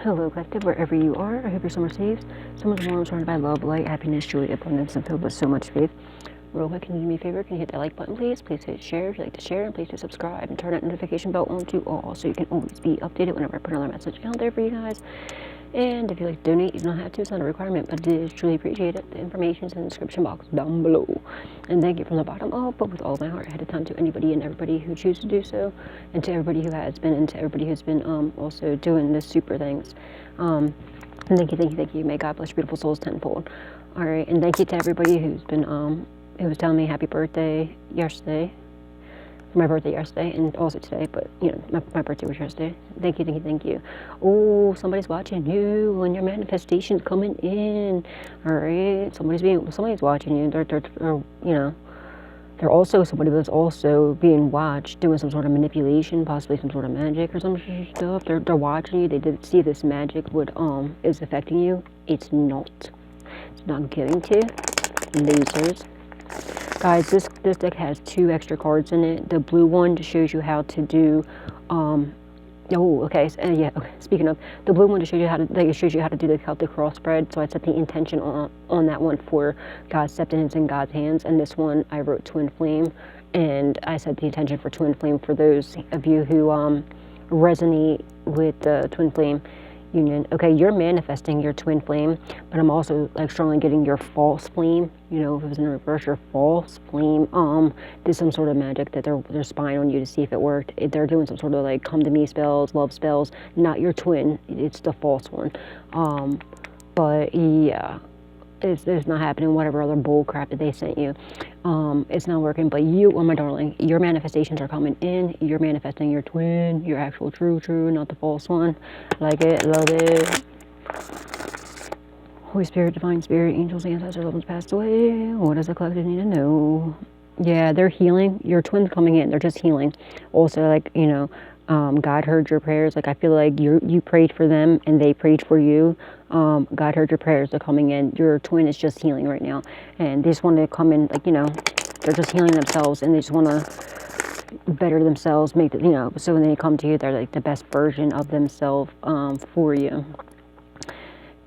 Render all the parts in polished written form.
Hello, collective, wherever you are. I hope your summer safe. Summer's warm, surrounded by love, light, happiness, joy, abundance, and filled with so much faith. Real quick, can you do me a favor? Can you hit that like button, please? Please hit share if you like to share, and please hit subscribe and turn that notification bell on to all so you can always be updated whenever I put another message out there for you guys. And if you like to donate, you don't have to. It's not a requirement, but it is truly appreciated. The information is in the description box down below. And thank you from the bottom up, but with all my heart ahead of time to anybody and everybody who chooses to do so, and to everybody who has been, and to everybody who's been also doing this super things. And thank you. May God bless your beautiful souls tenfold. All right, and thank you to everybody who's been who was telling me happy birthday yesterday. My birthday yesterday and also today, but you know, my birthday was yesterday. Thank you. Oh, somebody's watching you and your manifestation's coming in. All right, somebody's watching you. They're you know, they're also somebody that's also being watched, doing some sort of manipulation, possibly some sort of magic or some stuff. They're watching you. They did see this magic would is affecting you. It's not. It's not getting to losers. Guys, this deck has 2 extra cards in it. The blue one just shows you how to do, speaking of, the blue one just shows you how to, it shows you how to do the Celtic cross spread. So I set the intention on that one for God's acceptance in God's hands. And this one, I wrote Twin Flame. And I set the intention for Twin Flame for those of you who resonate with the Twin Flame union. Okay, you're manifesting your twin flame, but I'm also like strongly getting your false flame. You know, if it was in reverse, your false flame did some sort of magic that they're spying on you to see if it worked. They're doing some sort of like come to me spells, love spells. Not your twin, it's the false one. But yeah, it's not happening. Whatever other bull crap that they sent you, it's not working. But you, oh my darling, your manifestations are coming in. You're manifesting your twin, your actual true, not the false one. Like it, love it. Holy Spirit, Divine Spirit, angels, ancestors, loved ones passed away. What does the collective need to know? Yeah, they're healing. Your twin's coming in. They're just healing. Also, like, you know, God heard your prayers. Like, I feel like you prayed for them and they prayed for you. God heard your prayers. They're coming in. Your twin is just healing right now. And they just want to come in, like, you know, they're just healing themselves and they just want to better themselves, make the, you know, so when they come to you, they're like the best version of themselves for you.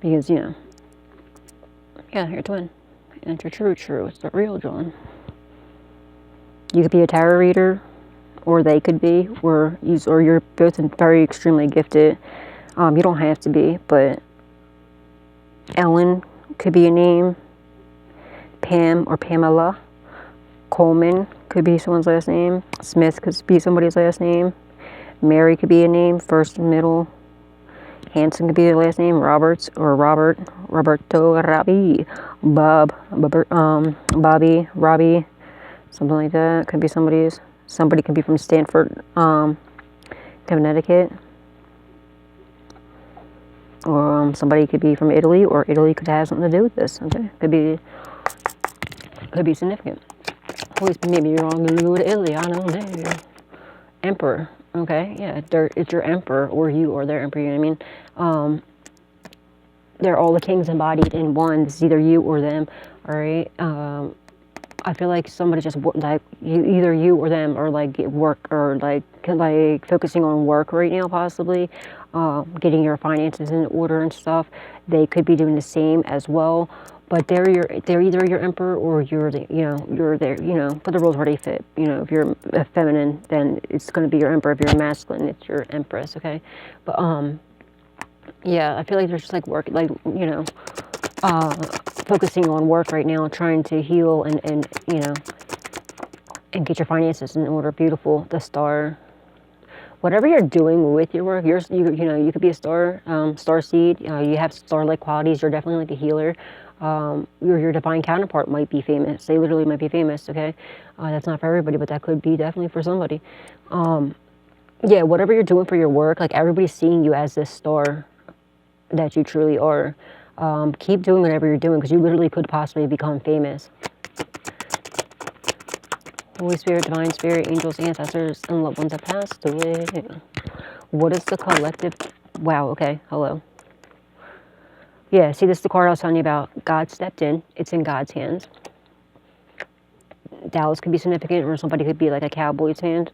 Because, you know, yeah, your twin. And it's your true. It's the real John. You could be a tarot reader, or they could be, or you're both very extremely gifted. You don't have to be, but Ellen could be a name. Pam or Pamela. Coleman could be someone's last name. Smith could be somebody's last name. Mary could be a name, first and middle. Hanson could be their last name. Roberts or Robert. Roberto, Robbie. Bobby, Robbie. Something like that. Could be somebody's. Somebody could be from Stanford, Connecticut. Or somebody could be from Italy, or Italy could have something to do with this. Okay, could be significant. Always, maybe you're all going to go to Italy. I don't know. Emperor. Okay, yeah, it's your emperor, or you, or their emperor. You know what I mean? They're all the kings embodied in one. This is either you or them. All right. I feel like somebody just like either you or them are like at work or like focusing on work right now, possibly getting your finances in order and stuff. They could be doing the same as well, but they're either your emperor or you're the, you know, you're there, you know, but the roles already fit. You know, if you're a feminine, then it's going to be your emperor. If you're a masculine, it's your empress. Okay, but yeah, I feel like there's just like work, like, you know, focusing on work right now, trying to heal and you know, and get your finances in order. Beautiful, the star. Whatever you're doing with your work, you know, you could be a star, star seed. You have star-like qualities. You're definitely like a healer. Your divine counterpart might be famous. They literally might be famous. Okay, that's not for everybody, but that could be definitely for somebody. Yeah, whatever you're doing for your work, like everybody's seeing you as this star that you truly are. Keep doing whatever you're doing because you literally could possibly become famous. Holy Spirit, Divine Spirit, angels, ancestors, and loved ones that passed away. What is the collective? Wow, okay, hello. Yeah, see, this is the card I was telling you about. God stepped in. It's in God's hands. Dallas could be significant, or somebody could be like a cowboy's hand.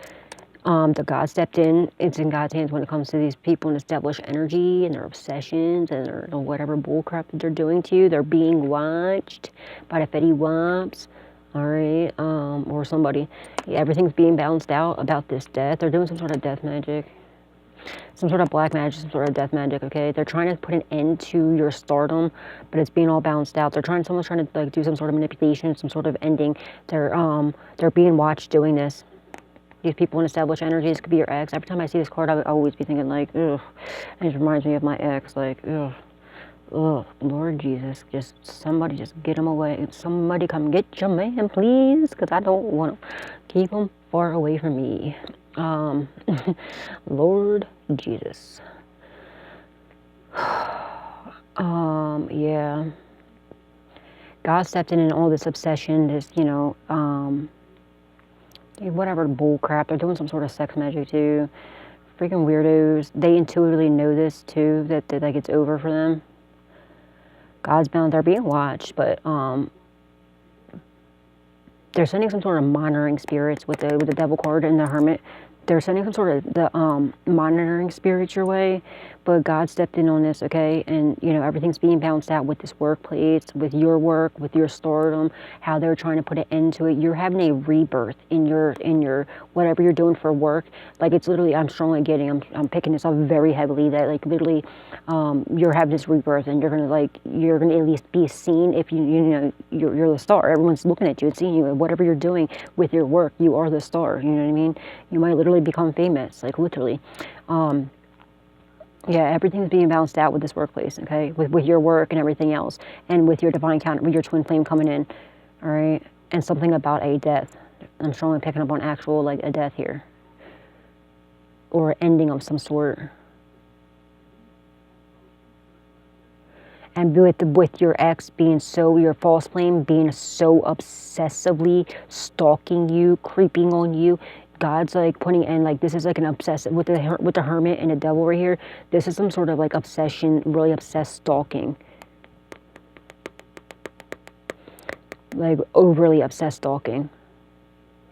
The God stepped in. It's in God's hands when it comes to these people and established energy and their obsessions and their whatever bullcrap that they're doing to you. They're being watched by the Fetty Wamps, all right, or somebody. Yeah, everything's being balanced out about this death. They're doing some sort of death magic, some sort of black magic, some sort of death magic. Okay, they're trying to put an end to your stardom, but it's being all balanced out. Someone's trying to like do some sort of manipulation, some sort of ending. They're being watched doing this. These people in established energies could be your ex. Every time I see this card, I would always be thinking like, ugh. And it reminds me of my ex, like, ugh. Ugh, Lord Jesus, somebody just get him away. Somebody come get your man, please, because I don't want to keep him far away from me. Lord Jesus. Yeah. God stepped in all this obsession, this, whatever bull crap. They're doing some sort of sex magic too. Freaking weirdos. They intuitively know this too, that like it's over for them. God's bound. They're being watched, but they're sending some sort of monitoring spirits with the devil card and the hermit. They're sending some sort of the monitoring spirits your way, but God stepped in on this, okay? And everything's being balanced out with this workplace, with your work, with your stardom, how they're trying to put an end to it. You're having a rebirth in your whatever you're doing for work. Like it's literally, I'm strongly getting, I'm picking this up very heavily that like literally, you're having this rebirth and you're gonna at least be seen if you're the star. Everyone's looking at you and seeing you, and whatever you're doing with your work, you are the star. You know what I mean? You might literally become famous, like literally. Yeah, everything's being balanced out with this workplace, okay? With your work and everything else, and with your divine counter, with your twin flame coming in, all right? And something about a death. I'm strongly picking up on actual like a death here, or ending of some sort. And with your ex being your false flame being so obsessively stalking you, creeping on you, God's like putting in like this is like an obsessive with the hermit and the devil right here. This is some sort of like obsession, really obsessed stalking, like overly obsessed stalking.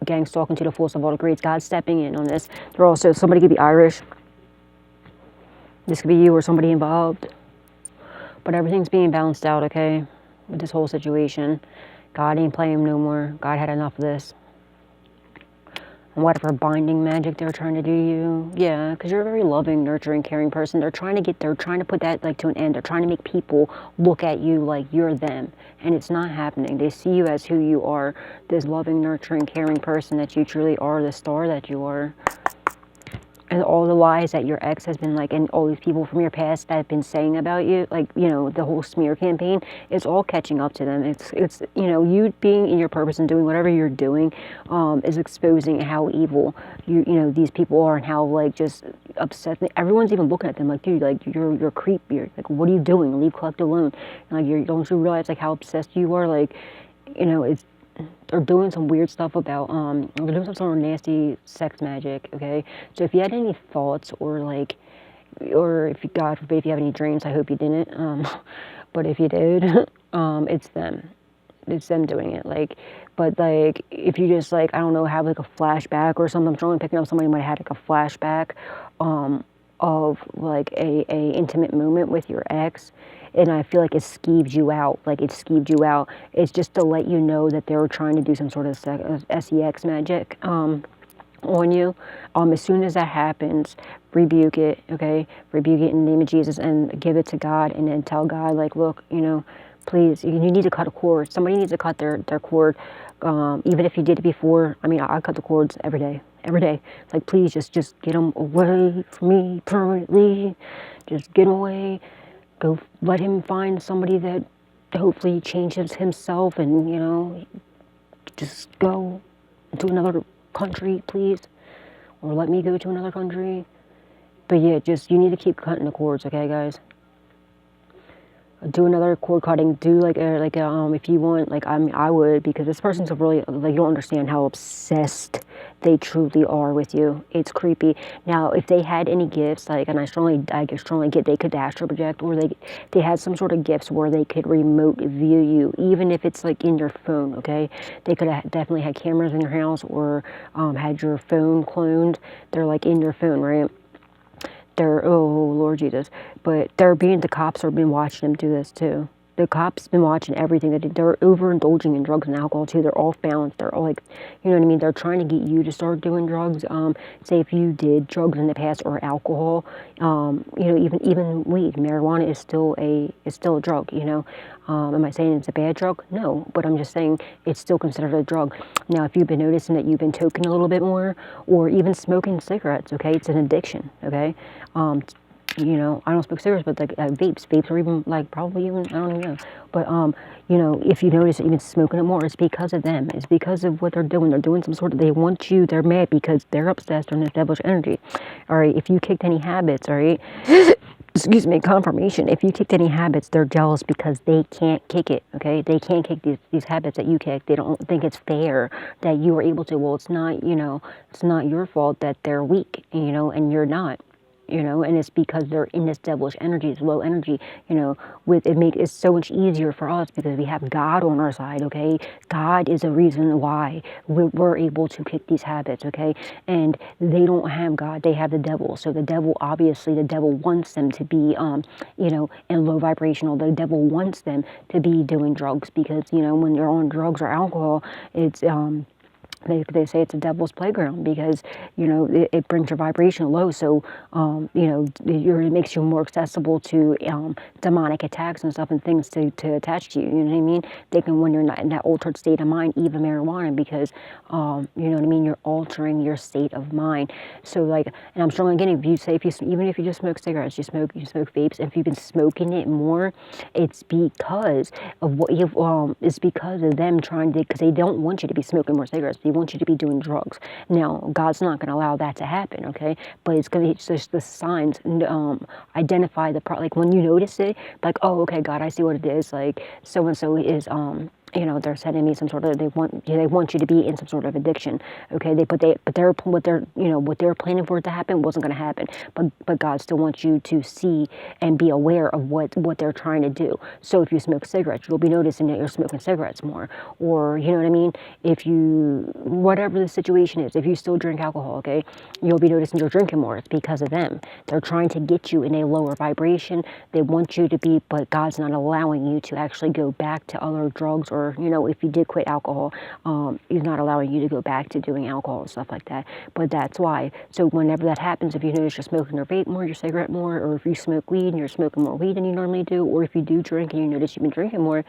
Gang stalking to the fullest of all degrees. God's stepping in on this. They're also, somebody could be Irish. This could be you or somebody involved. But everything's being balanced out, okay? With this whole situation. God ain't playing no more. God had enough of this. And whatever binding magic they're trying to do you. Yeah, because you're a very loving, nurturing, caring person. They're trying to put that like to an end. They're trying to make people look at you like you're them. And it's not happening. They see you as who you are. This loving, nurturing, caring person that you truly are, the star that you are. And all the lies that your ex has been like, and all these people from your past that have been saying about you, like, the whole smear campaign, it's all catching up to them. It's you being in your purpose and doing whatever you're doing, is exposing how evil these people are and how like just upset. Everyone's even looking at them like, dude, like you're a creep. You're like, what are you doing? Leave Collect alone. And, like, don't you realize like how obsessed you are? Like, it's. They're doing some weird stuff about, they're doing some sort of nasty sex magic, okay? So if you had any thoughts or if you, God forbid, if you have any dreams, I hope you didn't, but if you did, it's them. It's them doing it, but if you just, I don't know, have, a flashback or something, I'm trying to picking up somebody might have had, a flashback, of, a intimate moment with your ex, and I feel like it skeeved you out, It's just to let you know that they were trying to do some sort of sex magic, on you. As soon as that happens, rebuke it, okay? Rebuke it in the name of Jesus and give it to God, and then tell God, look, please, you need to cut a cord. Somebody needs to cut their cord, even if you did it before. I mean, I cut the cords every day. Please, just get them away from me permanently. Just get away. Go let him find somebody that hopefully changes himself and, just go to another country, please. Or let me go to another country. But yeah, you need to keep cutting the cords, okay, guys? do another cord cutting, do if you want, like, I would, because this person's a really, like, you don't understand how obsessed they truly are with you. It's creepy. Now, if they had any gifts, like, and I strongly get they could astral project, or they had some sort of gifts where they could remote view you, even if it's like in your phone, okay? They could have definitely had cameras in your house, or had your phone cloned. They're like in your phone, right? They're, oh Lord Jesus, but the cops have been watching them do this too. The cops been watching everything. They're overindulging in drugs and alcohol too. They're off balance. They're all like, you know what I mean? They're trying to get you to start doing drugs. Say if you did drugs in the past, or alcohol, you know, even weed, marijuana is still a drug. You know, am I saying it's a bad drug? No, but I'm just saying it's still considered a drug. Now, if you've been noticing that you've been toking a little bit more, or even smoking cigarettes, okay, it's an addiction. Okay. You know, I don't smoke cigarettes, but like vapes are even, like, probably even, I don't even know. But, you know, if you notice even smoking it more, it's because of them. It's because of what they're doing. They're doing some sort of, they want you, they're mad because they're obsessed on this devilish energy. All right, if you kicked any habits, all right, excuse me, confirmation. If you kicked any habits, they're jealous because they can't kick it, okay? They can't kick these habits that you kick. They don't think it's fair that you were able to. Well, it's not, you know, it's not your fault that they're weak, you know, and you're not. You know, and it's because they're in this devilish energy, this low energy, you know, it's so much easier for us because we have God on our side, okay? God is the reason why we're able to kick these habits, okay? And they don't have God, they have the devil. So the devil, obviously, the devil wants them to be, you know, in low vibrational. The devil wants them to be doing drugs because, you know, when you're on drugs or alcohol, it's, they say it's a devil's playground because, you know, it brings your vibration low. So, you know, it makes you more accessible to demonic attacks and stuff and things to attach to you. You know what I mean? They can, when you're not in that altered state of mind, even marijuana, because, you know what I mean? You're altering your state of mind. So, like, and I'm strongly getting, even if you just smoke cigarettes, you smoke vapes, and if you've been smoking it more, it's because of what you've, it's because of them trying to, because they don't want you to be smoking more cigarettes. They want you to be doing drugs. Now, God's not going to allow that to happen, okay? But it's just the signs, identify like when you notice it, like, oh, okay, God, I see what it is. Like, so-and-so is, you know, they're sending me some sort of, they want you to be in some sort of addiction, okay? What they're planning for it to happen wasn't going to happen, but God still wants you to see and be aware of what they're trying to do. So if you smoke cigarettes, you'll be noticing that you're smoking cigarettes more, or, you know what I mean? If you, whatever the situation is, if you still drink alcohol, okay, you'll be noticing you're drinking more. It's because of them. They're trying to get you in a lower vibration. They want you to be, but God's not allowing you to actually go back to other drugs, or, you know, if you did quit alcohol, He's not allowing you to go back to doing alcohol and stuff like that. But that's why. So whenever that happens, if you notice you're smoking your vape more, your cigarette more, or if you smoke weed and you're smoking more weed than you normally do, or if you do drink and you notice you've been drinking more,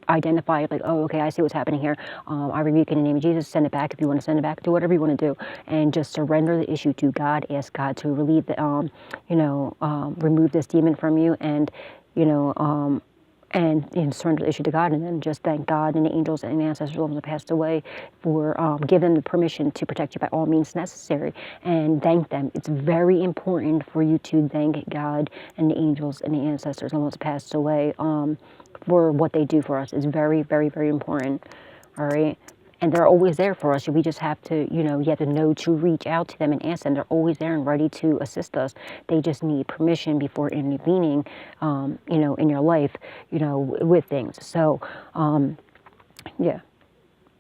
identify, like, oh, okay, I see what's happening here. I rebuke in the name of Jesus. Send it back if you want to send it back. Do whatever you want to do, and just surrender the issue to God. Ask God to relieve the, remove this demon from you, and, you know, and surrender the issue to God, and then just thank God and the angels and the ancestors that passed away for give them the permission to protect you by all means necessary, and thank them. It's very important for you to thank God and the angels and the ancestors and those passed away for what they do for us. It's very, very, very important. All right. And they're always there for us. We just have to, you know, you have to know to reach out to them and ask them. They're always there and ready to assist us. They just need permission before intervening, you know, in your life, you know, with things. So, yeah.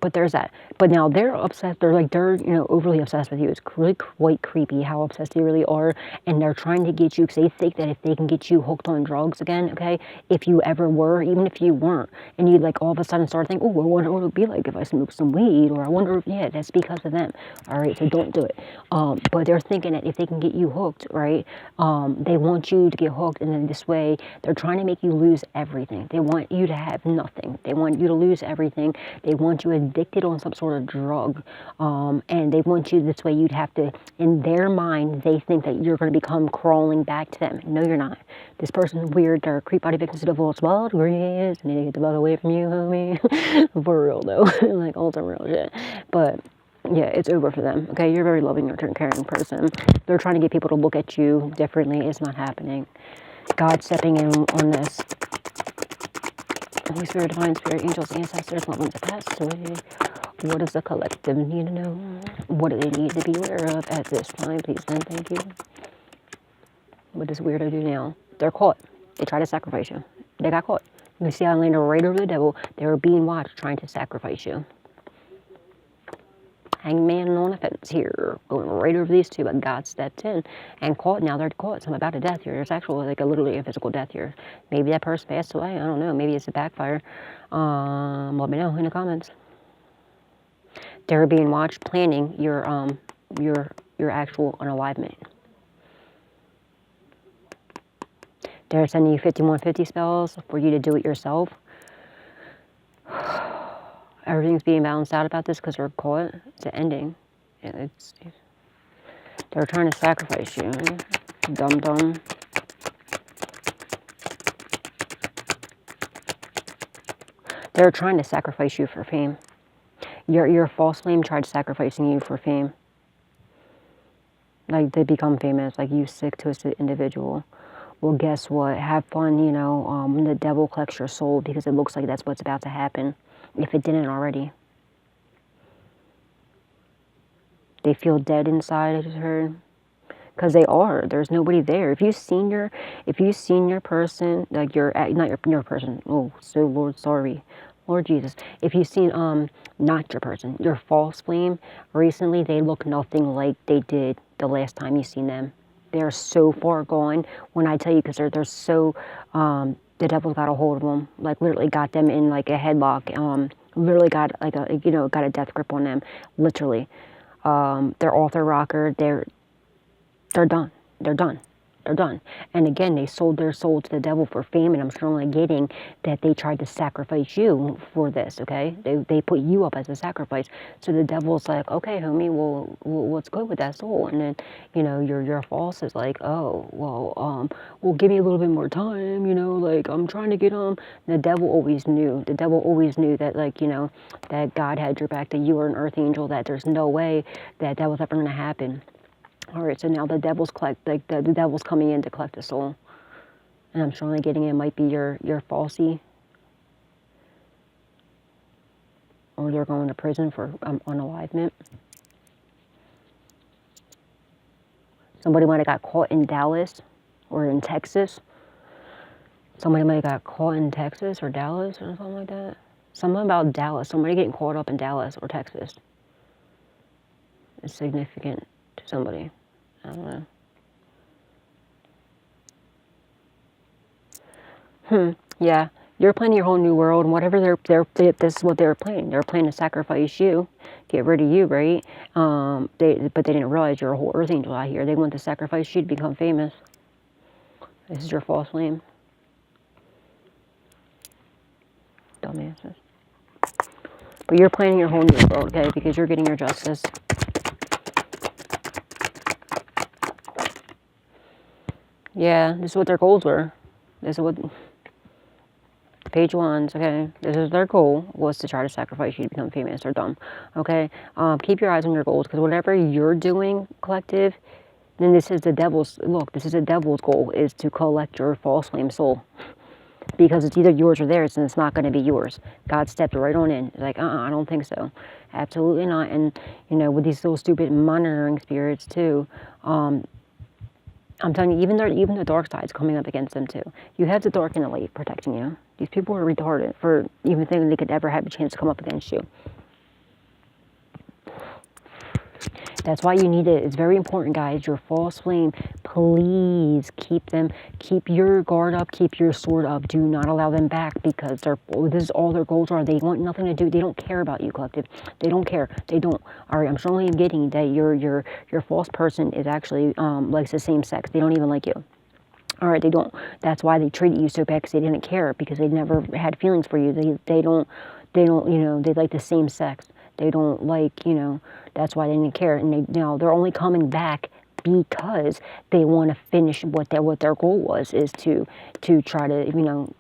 But there's that. But now they're obsessed. They're, you know, overly obsessed with you. It's really quite creepy how obsessed they really are. And they're trying to get you, because they think that if they can get you hooked on drugs again, okay, if you ever were, even if you weren't, and you, like, all of a sudden start thinking, oh, I wonder what it would be like if I smoked some weed, or I wonder if, yeah, that's because of them. All right, so don't do it. But they're thinking that if they can get you hooked, right, they want you to get hooked, and then this way, they're trying to make you lose everything. They want you to have nothing. They want you to lose everything. They want you addicted on some sort of drug, and they want you, this way you'd have to, in their mind, they think that you're going to become crawling back to them. No, you're not. This person's weird. They're a creep body victims to the full wild grease, and they get the fuck away from you, homie. For real, though. Like, all some real shit. But yeah, it's over for them, okay? You're a very loving, nurturing, caring person. They're trying to get people to look at you differently. It's not happening. God's stepping in on this. Holy Spirit, Divine Spirit, angels, ancestors, loved ones that passed away. What does the collective need to know? What do they need to be aware of at this time? Please and thank you. What does weirdo do now? They're caught. They try to sacrifice you. They got caught. You see how I landed right over the devil. They were being watched trying to sacrifice you. Hangman on a fence here, going right over these two, but God stepped in and caught. Now they're caught. So I'm about a death here. There's actually like literally a physical death here. Maybe that person passed away. I don't know. Maybe it's a backfire. Let me know in the comments. They're being watched, planning your actual unalivement. They're sending you 5150 spells for you to do it yourself. Everything's being balanced out about this because they're caught. It's an ending. They're trying to sacrifice you. Dum dum. They're trying to sacrifice you for fame. Your false flame tried sacrificing you for fame. Like they become famous. Like you sick, twisted individual. Well, guess what? Have fun, you know, when the devil collects your soul, because it looks like that's what's about to happen. If it didn't already. They feel dead inside, I just heard. Because they are. There's nobody there. If you've seen your person, like not your person. Oh, so Lord, sorry. Lord Jesus. If you've seen not your person, your false flame, recently they look nothing like they did the last time you seen them. They're so far gone. When I tell you, because they're so the devil's got a hold of them, like literally got them in like a headlock, literally got like a, you know, got a death grip on them, literally. They're off their rocker, they're done, they're done. They're done. And again, they sold their soul to the devil for fame, and I'm strongly getting that they tried to sacrifice you for this, okay? They put you up as a sacrifice. So the devil's like, okay, homie, well what's good with that soul? And then, you know, your false is like, oh, well, give me a little bit more time, you know, like, I'm trying to get them. The devil always knew. The devil always knew that, like, you know, that God had your back, that you were an earth angel, that there's no way that was ever going to happen. All right, so now the devil's the devil's coming in to collect the soul, and I'm strongly getting it might be your falsie, or they're going to prison for unalivement. Somebody might have got caught in Dallas or in Texas. Somebody might have got caught in Texas or Dallas or something like that. Something about Dallas. Somebody getting caught up in Dallas or Texas. It's significant to somebody. I don't know. Yeah, you're planning your whole new world, and whatever this is what they're planning. They're planning to sacrifice you, get rid of you, right? But they didn't realize you're a whole earth angel out here. They want to sacrifice you to become famous. This is your false flame. Dumbasses. But you're planning your whole new world, okay? Because you're getting your justice. Yeah, this is what their goals were. This is what page ones, okay? This is their goal, was to try to sacrifice you to become famous or dumb, okay? Keep your eyes on your goals, because whatever you're doing, collective, then this is the devil's, look, this is the devil's goal, is to collect your false flame soul. Because it's either yours or theirs, and it's not going to be yours. God stepped right on in. It's like, I don't think so. Absolutely not. And, you know, with these little stupid monitoring spirits, too, I'm telling you, even the dark side's coming up against them too. You have the dark and the light protecting you. These people are retarded for even thinking they could ever have a chance to come up against you. That's why you need it. It's very important, guys. Your false flame, please keep your guard up, keep your sword up. Do not allow them back, because this is all their goals are. They want nothing to do. They don't care about you, collective. They don't care. They don't. All right, I'm strongly getting that your false person is actually likes the same sex. They don't even like you. All right, they don't. That's why they treated you so bad, because they didn't care, because they never had feelings for you. They don't. You know, they like the same sex. They don't like, you know, that's why they didn't care. And they're only coming back because they want to finish what their goal was, is to try to, you know,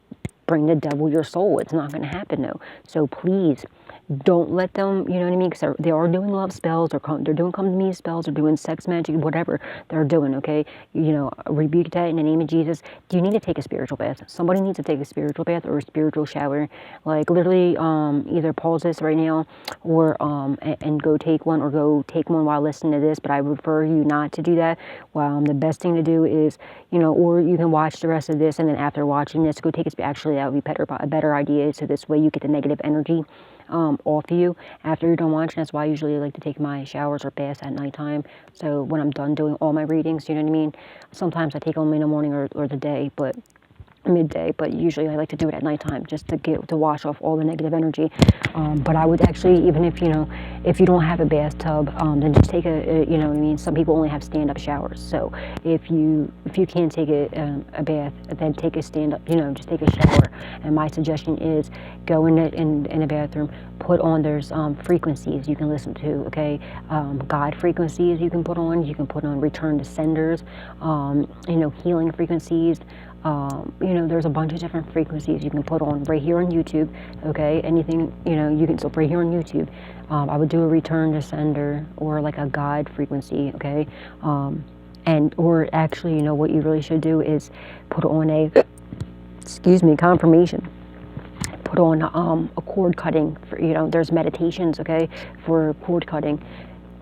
bring the devil your soul. It's not going to happen, though. So please, don't let them, you know what I mean? Because they are doing love spells, or they're doing come to me spells, or doing sex magic, whatever they're doing, okay? You know, rebuke that in the name of Jesus. Do you need to take a spiritual bath? Somebody needs to take a spiritual bath or a spiritual shower. Like, literally, either pause this right now, or and go take one, or go take one while listening to this. But I prefer you not to do that. The best thing to do is, you know, or you can watch the rest of this, and then after watching this, go take a. Actually, that would be a better idea. So this way you get the negative energy off of you after you're done watching. That's why I usually like to take my showers or baths at nighttime. So when I'm done doing all my readings, you know what I mean? Sometimes I take them in the morning or the day, but midday, but usually I like to do it at nighttime just to wash off all the negative energy. But I would actually, even if, you know, if you don't have a bathtub, then just take you know what I mean? Some people only have stand-up showers. So if you can't take a bath, then take a stand-up, you know, just take a shower. And my suggestion is go in a bathroom, put on, there's frequencies you can listen to, okay? God frequencies you can put on. You can put on return to senders, you know, healing frequencies. You know, there's a bunch of different frequencies you can put on right here on YouTube, okay? Anything, you know, you can, so right here on YouTube, I would do a return to sender or like a God frequency, okay? Or actually, you know, what you really should do is put on confirmation. Put on a cord cutting, for, you know, there's meditations, okay, for cord cutting.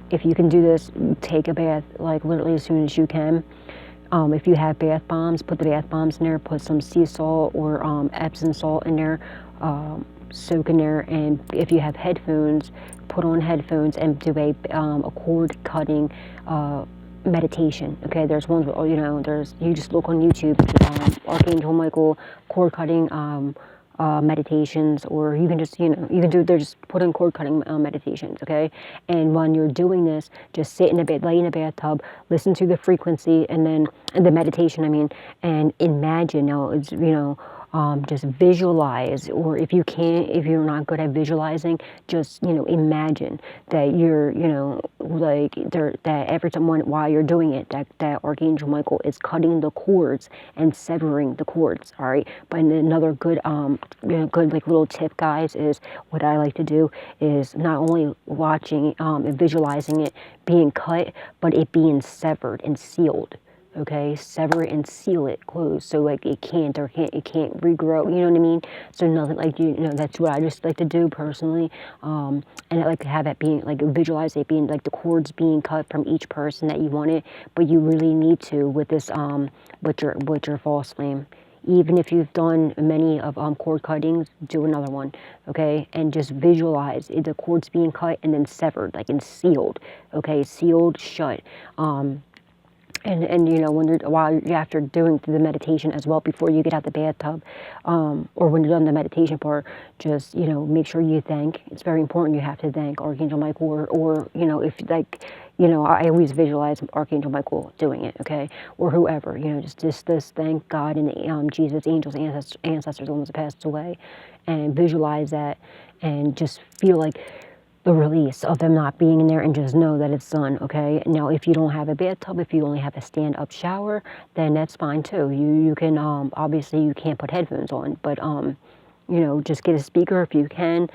If you can do this, take a bath, like literally as soon as you can. If you have bath bombs, put the bath bombs in there, put some sea salt or Epsom salt in there, soak in there, and if you have headphones, put on headphones and do a cord cutting meditation. Okay, there's ones, you know, you just look on YouTube, Archangel Michael cord cutting meditations, or you can just, you know, they're just put in cord cutting meditations, okay? And when you're doing this, just sit in a bed, lay in a bathtub, listen to the frequency, and then the meditation, I mean, and imagine, now it's, you know, just visualize, or if you're not good at visualizing, just, you know, imagine that you're, you know, like that every time while you're doing it, that Archangel Michael is cutting the cords and severing the cords, all right? But another good, you know, good like little tip, guys, is what I like to do is not only watching and visualizing it being cut, but it being severed and sealed. Okay, sever it and seal it closed, so like it can't regrow, you know what I mean? So nothing, like, you know, that's what I just like to do personally. And I like to have it being, like, visualize it being like the cords being cut from each person that you want it, but you really need to with this with your false flame. Even if you've done many of cord cuttings, do another one, okay? And just visualize the cords being cut and then severed, like, and sealed, okay? Sealed shut. And you know, while you're after doing the meditation as well, before you get out the bathtub, or when you're done the meditation part, just, you know, make sure you thank. It's very important. You have to thank Archangel Michael, or you know, if, like, you know, I always visualize Archangel Michael doing it, okay, or whoever, you know, just thank God and Jesus, angels, ancestors, the ones that passed away, and visualize that, and just feel like the release of them not being in there, and just know that it's done, okay? Now, if you don't have a bathtub, if you only have a stand-up shower, then that's fine too. You can, obviously you can't put headphones on, but, you know, just get a speaker if you can,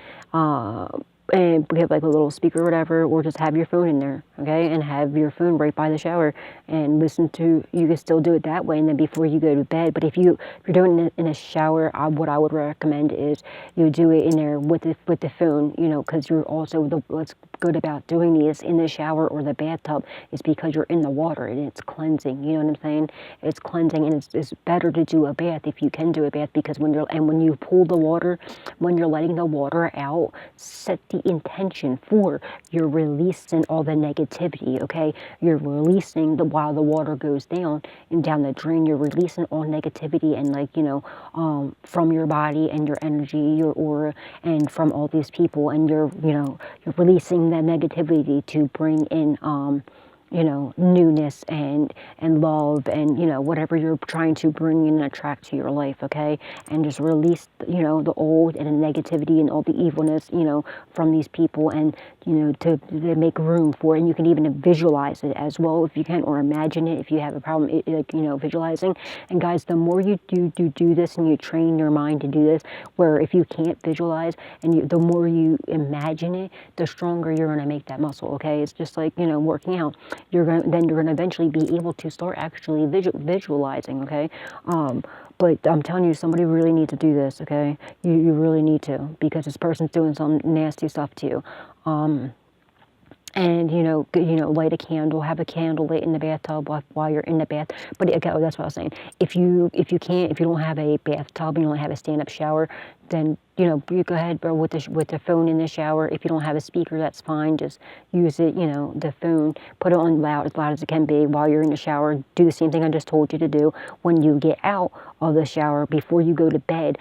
and have like a little speaker or whatever, or just have your phone in there, okay? And have your phone right by the shower and listen to, you can still do it that way, and then before you go to bed. But if you're doing it in a shower, what I would recommend is you do it in there with the phone, you know, because you're also, what's good about doing these in the shower or the bathtub is because you're in the water and it's cleansing, you know what I'm saying? It's cleansing, and it's better to do a bath if you can do a bath, because when you pull the water, when you're letting the water out, set the intention for you're releasing all the negativity, okay? You're releasing while the water goes down and down the drain, you're releasing all negativity and, like, you know, from your body and your energy, your aura, and from all these people, and you're releasing that negativity to bring in you know, newness and love, and, you know, whatever you're trying to bring in and attract to your life, okay? And just release, you know, the old and the negativity and all the evilness, you know, from these people, and you know, to make room for it. And you can even visualize it as well if you can, or imagine it if you have a problem, like, you know, visualizing. And guys, the more you do this and you train your mind to do this, where if you can't visualize and the more you imagine it, the stronger you're going to make that muscle, okay? It's just like, you know, working out. You're going to eventually be able to start actually visualizing, okay? But I'm telling you, somebody really needs to do this, okay? You really need to, because this person's doing some nasty stuff to you. And you know, light a candle, have a candle lit in the bathtub while you're in the bath. But okay, that's what I was saying. If you don't have a bathtub and you don't have a stand-up shower, then you know, you go ahead with the phone in the shower. If you don't have a speaker, that's fine. Just use it, you know, the phone. Put it on loud as it can be while you're in the shower. Do the same thing I just told you to do. When you get out of the shower, before you go to bed,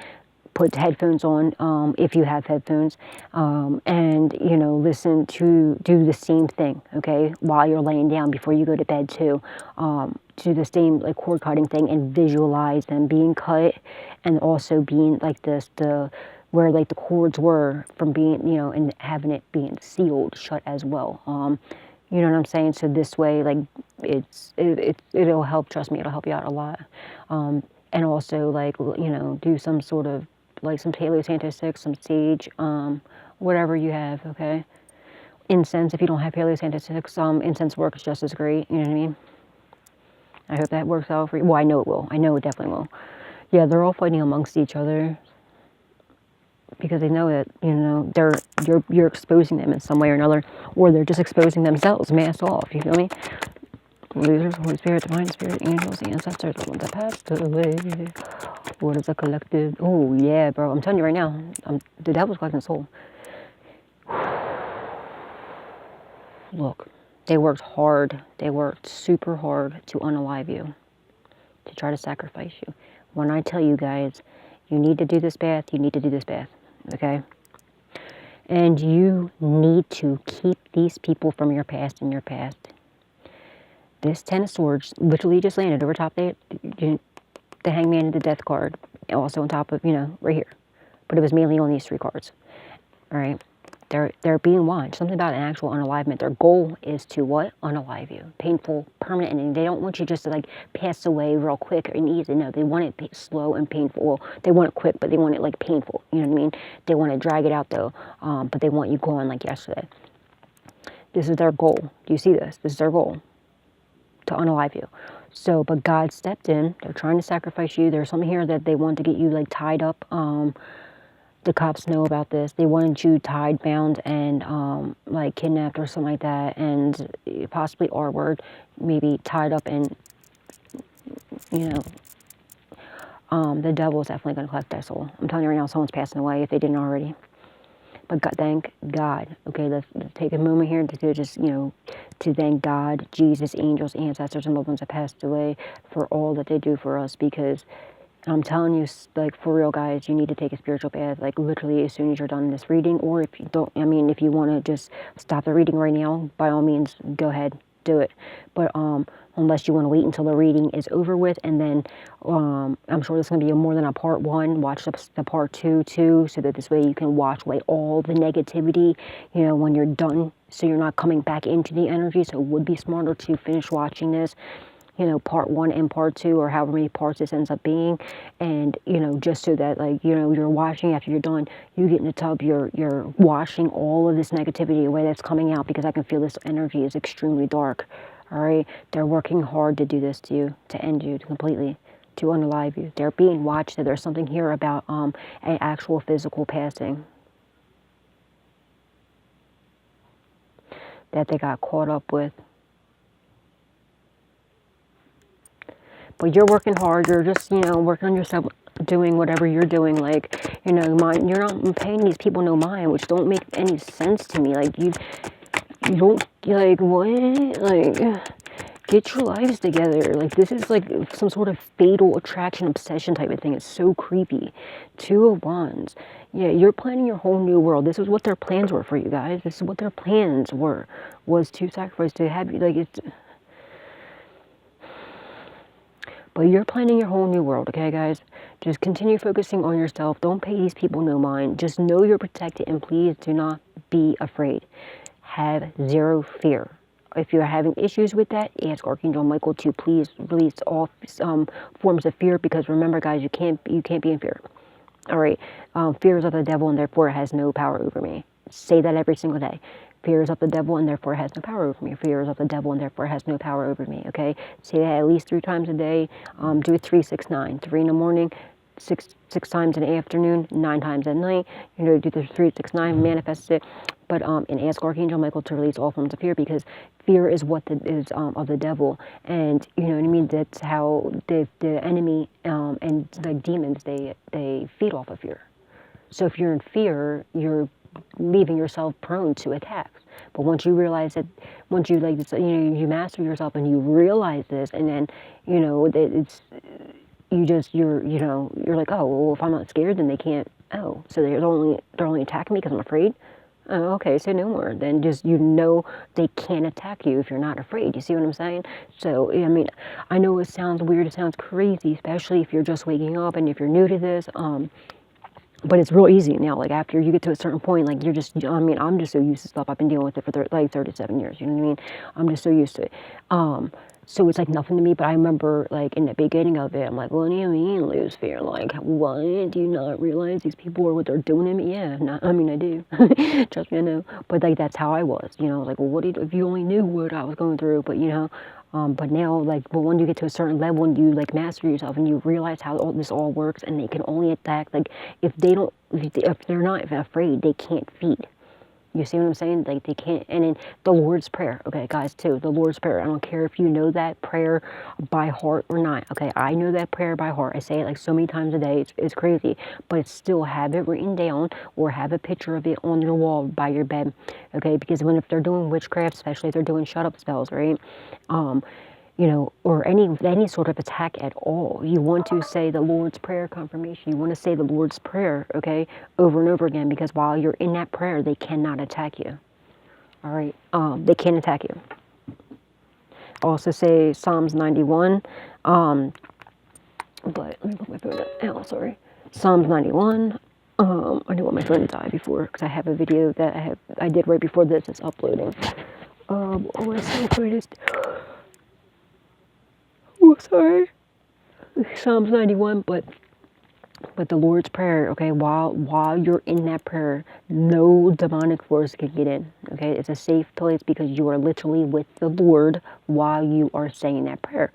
put headphones on, if you have headphones, and, you know, do the same thing, okay, while you're laying down before you go to bed too. Do the same, like, cord cutting thing and visualize them being cut, and also being like this, where like the cords were from being, you know, and having it being sealed shut as well. You know what I'm saying? So this way, like, it'll help, trust me, it'll help you out a lot. And also, like, you know, do some sort of, like, some Palo Santo sticks, some sage, whatever you have, okay? Incense, if you don't have Palo Santo sticks, incense works just as great, you know what I mean? I hope that works out for you. Well, I know it will. I know it definitely will. Yeah, they're all fighting amongst each other because they know that, you know, you're exposing them in some way or another, or they're just exposing themselves, mask off, you feel me? Losers, Holy Spirit, Divine Spirit, angels, ancestors, the ones that passed away. What is a collective? Oh, yeah, bro. I'm telling you right now, the devil's collecting soul. Look, they worked hard. They worked super hard to unalive you, to try to sacrifice you. When I tell you guys, you need to do this bath, you need to do this bath, okay? And you need to keep these people from your past and your past. This Ten of Swords literally just landed over top the Hangman and the Death card. Also on top of, you know, right here. But it was mainly on these three cards. All right? They're being watched. Something about an actual unalivement. Their goal is to what? Unalive you. Painful, permanent, and they don't want you just to, like, pass away real quick and easy. No, they want it slow and painful. Well, they want it quick, but they want it, like, painful. You know what I mean? They want to drag it out, though. But they want you gone like yesterday. This is their goal. Do you see this? This is their goal. To unalive you. So, but God stepped in. They're trying to sacrifice you. There's something here that they want to get you, like, tied up. The cops know about this. They wanted you tied, bound, and like, kidnapped or something like that, and possibly R-word, maybe tied up, and, you know, the devil is definitely going to collect that soul. I'm telling you right now, someone's passing away if they didn't already. But God, thank God. Okay, let's take a moment here to just, you know, to thank God, Jesus, angels, ancestors, and loved ones that passed away for all that they do for us. Because I'm telling you, like, for real, guys, you need to take a spiritual bath, like, literally as soon as you're done this reading. Or if you don't, I mean, if you want to just stop the reading right now, by all means, go ahead, do it. But unless you want to wait until the reading is over with, and then I'm sure there's going to be more than a part one. Watch the part two too, so that this way you can wash away all the negativity, you know, when you're done, so you're not coming back into the energy. So it would be smarter to finish watching this, you know, part one and part two, or however many parts this ends up being, and, you know, just so that, like, you know, you're washing after you're done, you get in the tub, you're washing all of this negativity away that's coming out, because I can feel this energy is extremely dark. All right, they're working hard to do this to you, to end you completely, to unalive you. They're being watched. There's something here about an actual physical passing that they got caught up with. But you're working hard. You're just, you know, working on yourself, doing whatever you're doing. Like, you know, you're not paying these people no mind, which don't make any sense to me. Like, you don't, like, what? Like, get your lives together. Like, this is like some sort of fatal attraction, obsession type of thing. It's so creepy. Two of Wands. Yeah, you're planning your whole new world. This is what their plans were for you guys. This is what their plans were, was to sacrifice, to have you, like, it's... But you're planning your whole new world, okay, guys? Just continue focusing on yourself. Don't pay these people no mind. Just know you're protected, and please do not be afraid. have zero fear. If you're having issues with that, ask Archangel Michael to please release all forms of fear, because remember, guys, you can't be in fear. All right, fear is of the devil, and therefore it has no power over me. Say that every single day. Fear is of the devil, and therefore it has no power over me. Fear is of the devil, and therefore it has no power over me. Okay, say that at least 3 times a day. Do it 3, 6, 9. 3 in the morning, six times in the afternoon, 9 times at night. You know, do the 3, 6, 9, manifest it. But and ask Archangel Michael to release all forms of fear, because fear is what is of the devil, and you know what I mean. That's how the enemy and the demons they feed off of fear. So if you're in fear, you're leaving yourself prone to attacks. But once you realize that, once you you master yourself and you realize this, and then you know it's you're like, oh well, if I'm not scared, then they can't. Oh, so they're only attacking me because I'm afraid. Oh, okay, say no more. Then just, they can't attack you if you're not afraid. You see what I'm saying? So, I mean, I know it sounds weird, it sounds crazy, especially if you're just waking up and if you're new to this. But it's real easy now. Like, after you get to a certain point, like, I'm just so used to stuff. I've been dealing with it for 37 years, you know what I mean? I'm just so used to it. So it's like nothing to me, but I remember, like, in the beginning of it, I'm like, what do you mean lose fear? Like, what? Do you not realize these people are what they're doing to me? Yeah, I do. Trust me, I know. But, like, that's how I was, you know? Like, well, what if you only knew what I was going through? But, you know, but now, like, but when you get to a certain level and you, like, master yourself and you realize how this all works, and they can only attack, like, if they're not afraid, they can't feed. You see what I'm saying? Like, they can't. And then the Lord's Prayer, okay, guys, too, the Lord's Prayer. I don't care if you know that prayer by heart or not, okay? I know that prayer by heart. I say it like so many times a day. It's crazy. But still have it written down, or have a picture of it on your wall by your bed, okay? Because if they're doing witchcraft, especially if they're doing shut-up spells, right? You know, or any sort of attack at all, you want to say the Lord's Prayer confirmation. You want to say the Lord's Prayer, okay, over and over again, because while you're in that prayer, they cannot attack you. All right, they can't attack you. Also say Psalms 91. But let me put my phone down. Sorry, Psalms 91. I didn't want my phone to die before, because I have a video that I did right before this is uploading. What was the greatest? Oh, sorry. Psalms 91, but the Lord's Prayer, okay, while you're in that prayer, no demonic force can get in, okay? It's a safe place, because you are literally with the Lord while you are saying that prayer.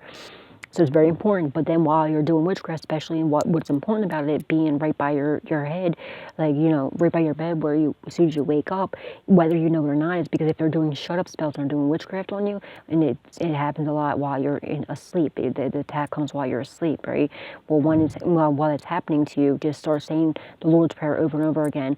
So it's very important. But then while you're doing witchcraft, especially, and what's important about it being right by your head, like, you know, right by your bed, where as soon as you wake up, whether you know it or not, is because if they're doing shut-up spells or doing witchcraft on you, and it happens a lot while you're asleep, the attack comes while you're asleep, right? Well, while it's happening to you, just start saying the Lord's Prayer over and over again.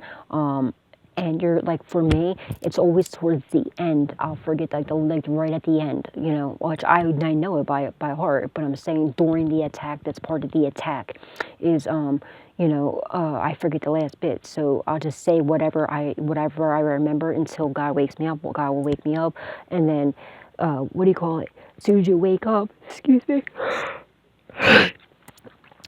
And you're like, for me, it's always towards the end. I'll forget, like right at the end, you know, which I know it by heart. But I'm saying during the attack, that's part of the attack, is you know, I forget the last bit. So I'll just say whatever I remember until God wakes me up. Well, God will wake me up, and then what do you call it? As soon as you wake up, excuse me.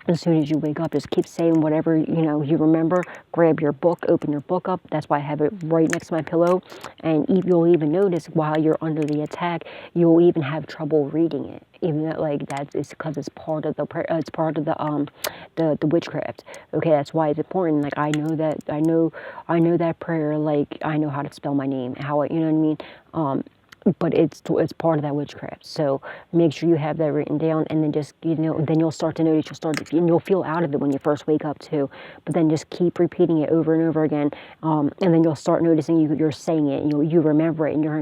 As soon as you wake up, just keep saying whatever, you know, you remember. Grab your book, open your book up. That's why I have it right next to my pillow. And you'll even notice while you're under the attack, you'll even have trouble reading it. Even though, like, it's because it's part of the prayer. It's part of the witchcraft. Okay, that's why it's important. Like, I know that prayer. Like, I know how to spell my name. You know what I mean? But it's part of that witchcraft. So make sure you have that written down, and then just, you know, then you'll start to notice, and you'll feel out of it when you first wake up too. But then just keep repeating it over and over again, and then you'll start noticing you're saying it, and you remember it, and you're